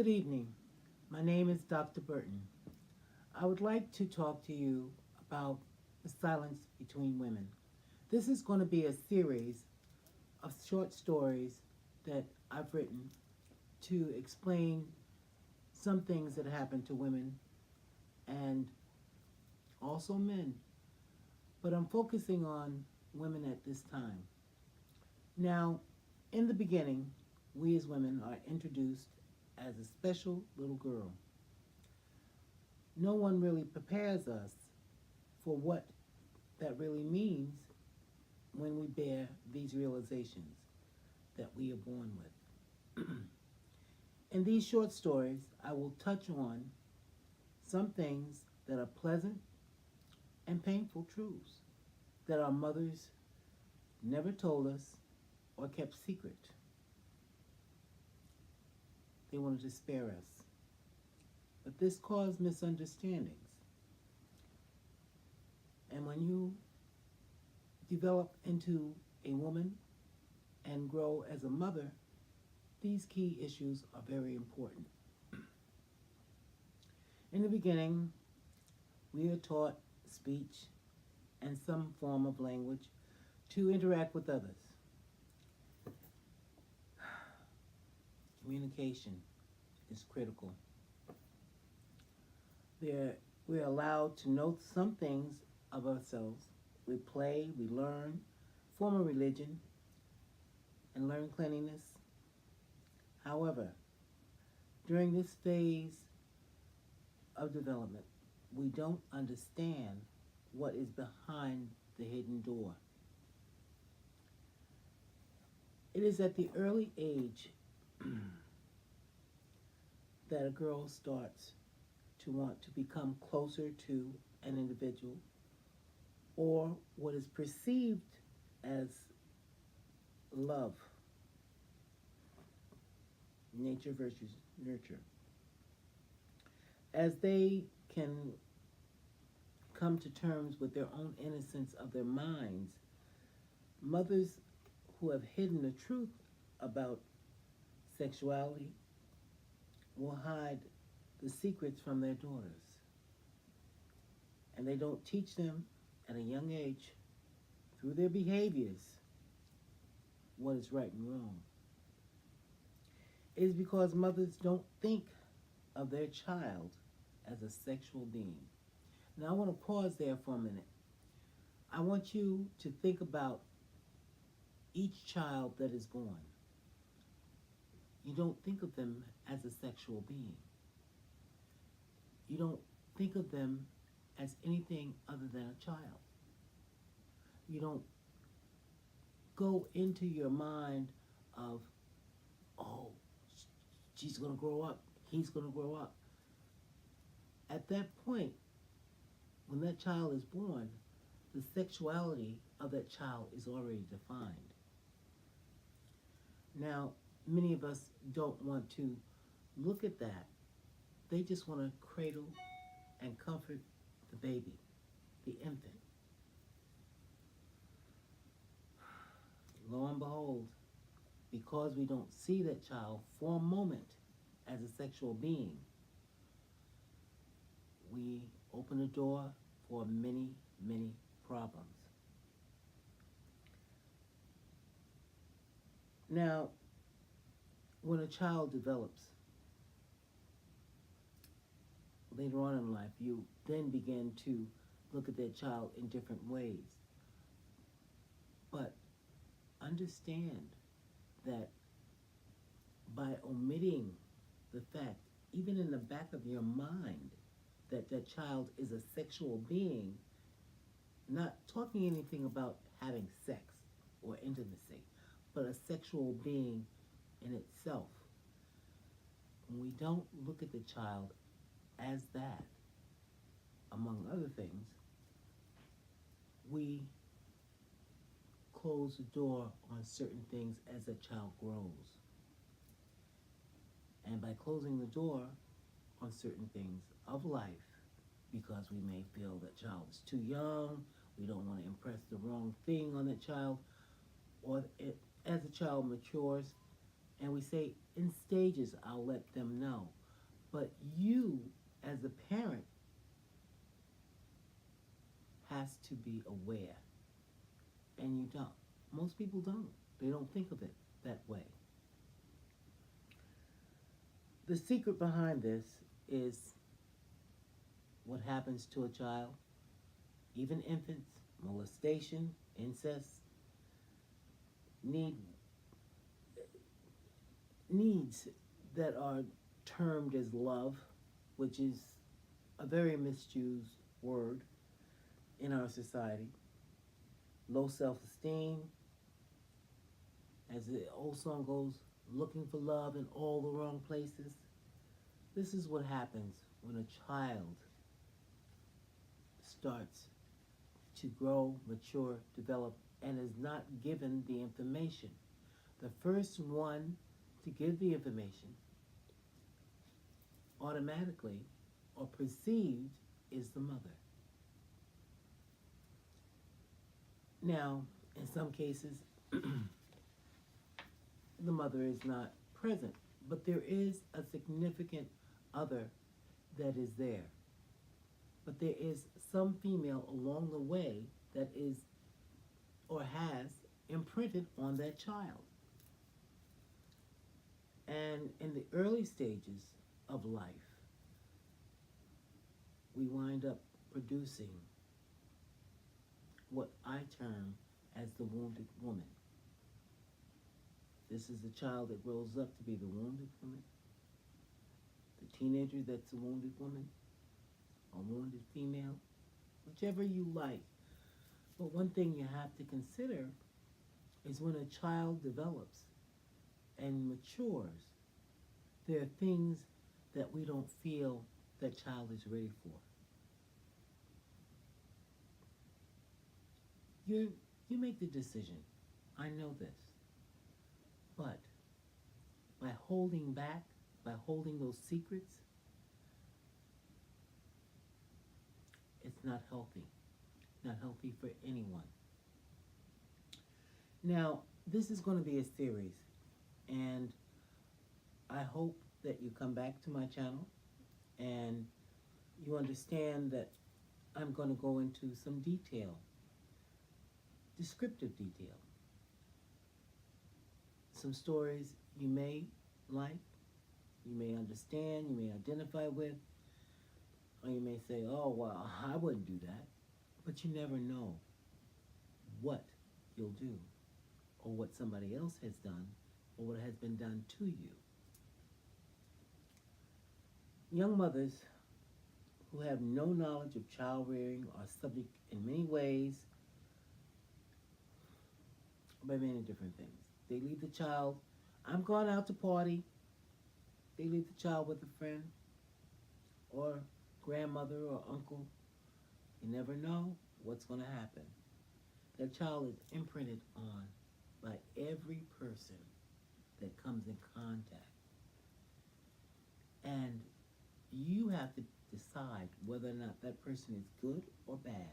Good evening. My name is Dr. Burton. I would like to talk to you about the silence between women. This is going to be a series of short stories that I've written to explain some things that happen to women and also men, but I'm focusing on women at this time. Now, in the beginning, we as women are introduced as a special little girl. No one really prepares us for what that really means when we bear these realizations that we are born with. In these short stories, I will touch on some things that are pleasant and painful truths that our mothers never told us or kept secret. They wanted to spare us. But this caused misunderstandings. And when you develop into a woman and grow as a mother, these key issues are very important. In the beginning, we are taught speech and some form of language to interact with others. Communication is critical. We're allowed to know some things of ourselves. We play, we learn, form a religion, and learn cleanliness. However, during this phase of development, we don't understand what is behind the hidden door. It is at the early age that a girl starts to want to become closer to an individual or what is perceived as love, nature versus nurture. As they can come to terms with their own innocence of their minds, mothers who have hidden the truth about sexuality will hide the secrets from their daughters. And they don't teach them at a young age, through their behaviors, what is right and wrong. It is because mothers don't think of their child as a sexual being. Now I want to pause there for a minute. I want you to think about each child that is born. You don't think of them as a sexual being. You don't think of them as anything other than a child. You don't go into your mind of, oh, she's going to grow up, he's going to grow up. At that point, when that child is born, the sexuality of that child is already defined. Now, many of us don't want to look at that. They just want to cradle and comfort the baby, the infant. Lo and behold, because we don't see that child for a moment as a sexual being, we open the door for many, many problems. Now, when a child develops later on in life, you then begin to look at that child in different ways. But understand that by omitting the fact, even in the back of your mind, that that child is a sexual being, not talking anything about having sex or intimacy, but a sexual being in itself. When we don't look at the child as that, among other things, we close the door on certain things as a child grows. And by closing the door on certain things of life, because we may feel that child is too young, we don't want to impress the wrong thing on that child, or as a child matures And we say in stages, I'll let them know. But you, as a parent, has to be aware. And you don't. Most people don't. They don't think of it that way. The secret behind this is what happens to a child, even infants, molestation, incest, need needs that are termed as love, which is a very misused word in our society. Low self-esteem, as the old song goes, looking for love in all the wrong places. This is what happens when a child starts to grow, mature, develop, and is not given the information. The first one to give the information automatically or perceived is the mother. Now, in some cases, the mother is not present, but there is a significant other that is there. But there is some female along the way that is or has imprinted on that child. And in the early stages of life, we wind up producing what I term as the wounded woman. This is the child that grows up to be the wounded woman, the teenager that's a wounded woman, a wounded female, whichever you like. But one thing you have to consider is when a child develops and matures, there are things that we don't feel that child is ready for. You make the decision. I know this. But by holding back, by holding those secrets, it's not healthy. Not healthy for anyone. Now, this is going to be a series, and I hope that you come back to my channel and you understand that I'm going to go into some detail, descriptive detail. Some stories you may like, you may understand, you may identify with, or you may say, oh, well, I wouldn't do that. But you never know what you'll do, or what somebody else has done, or what has been done to you. Young mothers who have no knowledge of child rearing are subject in many ways by many different things. They leave the child, I'm going out to party. They leave the child with a friend or grandmother or uncle. You never know what's going to happen. That child is imprinted on by every person that comes in contact. And you have to decide whether or not that person is good or bad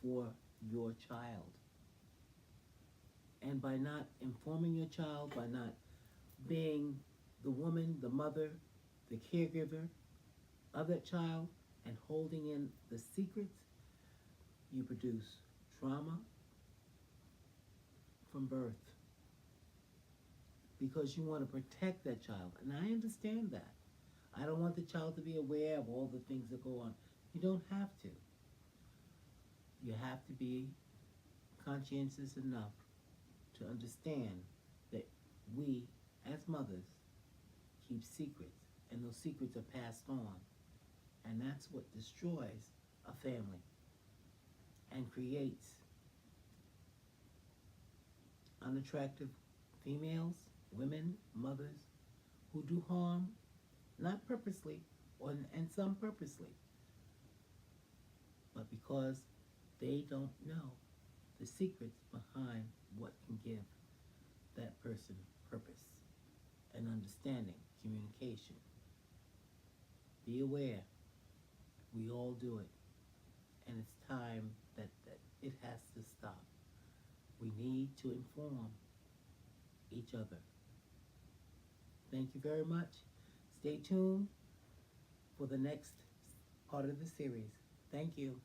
for your child. And by not informing your child, by not being the woman, the mother, the caregiver of that child, and holding in the secrets, you produce trauma from birth. Because you want to protect that child. And I understand that. I don't want the child to be aware of all the things that go on. You don't have to. You have to be conscientious enough to understand that we, as mothers, keep secrets, and those secrets are passed on. And that's what destroys a family and creates unattractive females, women, mothers, who do harm, not purposely, and some purposely, but because they don't know the secrets behind what can give that person purpose and understanding, communication. Be aware. We all do it. And it's time that it has to stop. We need to inform each other Thank you very much. Stay tuned for the next part of the series. Thank you.